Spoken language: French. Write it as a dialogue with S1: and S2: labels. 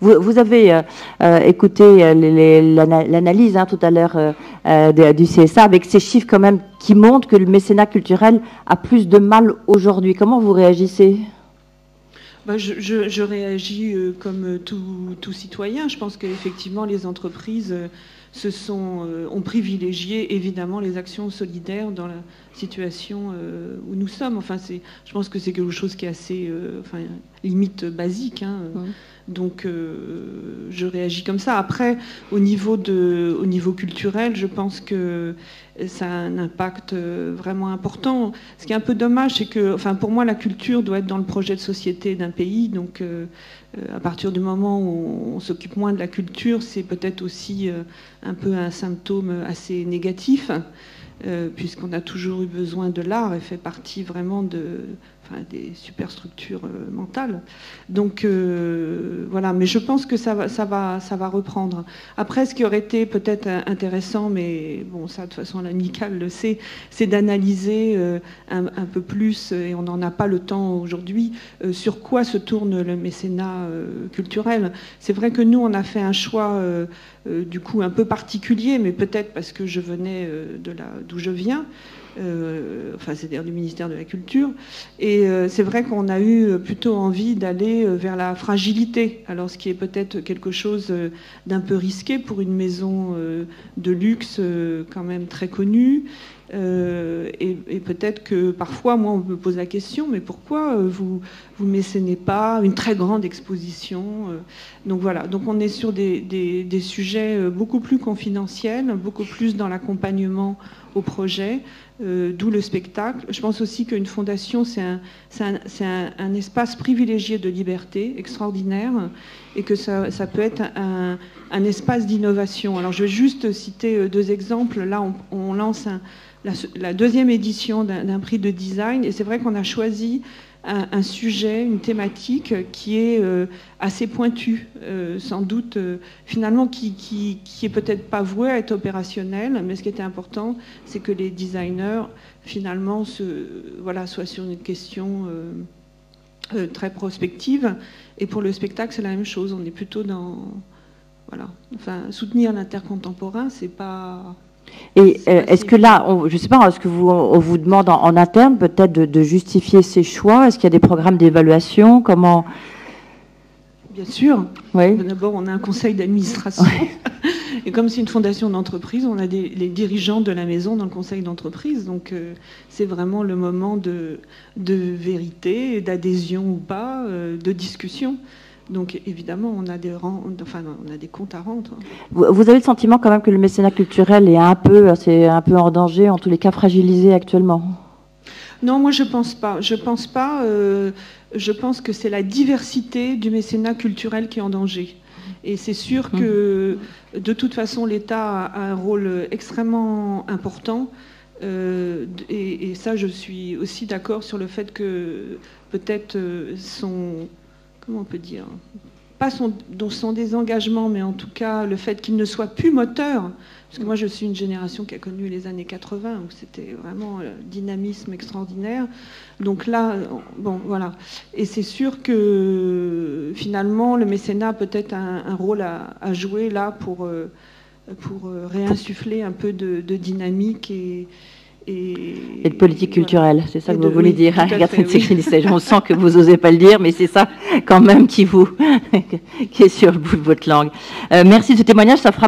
S1: Vous avez écouté l'analyse tout à l'heure du CSA avec ces chiffres quand même qui montrent que le mécénat culturel a plus de mal aujourd'hui. Comment vous réagissez ?
S2: Je réagis comme tout citoyen. Je pense qu'effectivement les entreprises ont privilégié évidemment les actions solidaires dans la situation où nous sommes. Enfin, je pense que c'est quelque chose qui est assez limite basique. Donc je réagis comme ça. Après, au niveau culturel, je pense que ça a un impact vraiment important. Ce qui est un peu dommage, c'est que, pour moi, la culture doit être dans le projet de société d'un pays. Donc à partir du moment où on s'occupe moins de la culture, c'est peut-être aussi un peu un symptôme assez négatif, puisqu'on a toujours eu besoin de l'art et fait partie vraiment des superstructures mentales. Donc voilà, mais je pense que ça va reprendre. Après, ce qui aurait été peut-être intéressant, mais bon, ça de toute façon l'amicale le sait, c'est d'analyser un peu plus, et on n'en a pas le temps aujourd'hui, sur quoi se tourne le mécénat culturel. C'est vrai que nous, on a fait un choix du coup un peu particulier, mais peut-être parce que je venais d'où je viens. C'est-à-dire du ministère de la Culture. Et c'est vrai qu'on a eu plutôt envie d'aller vers la fragilité. Alors, ce qui est peut-être quelque chose d'un peu risqué pour une maison de luxe quand même très connue. Et peut-être que parfois, moi, on me pose la question, mais pourquoi vous mécénez pas une très grande exposition Donc voilà, donc on est sur des sujets beaucoup plus confidentiels, beaucoup plus dans l'accompagnement au projet, d'où le spectacle. Je pense aussi qu'une fondation, c'est un espace privilégié de liberté extraordinaire, et que ça peut être un espace d'innovation. Alors je vais juste citer deux exemples. Là, on lance la deuxième édition d'un prix de design, et c'est vrai qu'on a choisi un sujet, une thématique qui est assez pointue, sans doute, finalement, qui est peut-être pas vouée à être opérationnelle, mais ce qui était important, c'est que les designers, finalement, soient sur une question très prospective. Et pour le spectacle, c'est la même chose. On est plutôt dans... Voilà. Enfin, soutenir l'intercontemporain, c'est pas...
S1: Et est-ce que là, je ne sais pas, est-ce que on vous demande en interne peut-être de justifier ces choix? Est-ce qu'il y a des programmes d'évaluation? Comment?
S2: Bien sûr.
S1: Oui.
S2: D'abord, on a un conseil d'administration. Oui. Et comme c'est une fondation d'entreprise, on a les dirigeants de la maison dans le conseil d'entreprise. Donc c'est vraiment le moment de vérité, d'adhésion ou pas, de discussion. Donc évidemment, on a des comptes à rendre.
S1: Vous avez le sentiment quand même que le mécénat culturel est un peu en danger, en tous les cas fragilisé actuellement?
S2: Non, moi je pense pas. Je pense pas. Je pense que c'est la diversité du mécénat culturel qui est en danger. Et c'est sûr que de toute façon, l'État a un rôle extrêmement important. Et ça, je suis aussi d'accord sur le fait que peut-être comment on peut dire, pas son désengagement, mais en tout cas le fait qu'il ne soit plus moteur, parce que moi je suis une génération qui a connu les années 80, où c'était vraiment dynamisme extraordinaire. Donc là, bon voilà. Et c'est sûr que finalement le mécénat a peut-être un rôle à jouer là pour réinsuffler un peu de dynamique et
S1: de politique culturelle, voilà. C'est ça que vous voulez dire,
S2: hein,
S1: Catherine
S2: oui.
S1: On sent que vous n'osez pas le dire, mais c'est ça quand même qui est sur le bout de votre langue. Merci de ce témoignage, ça fera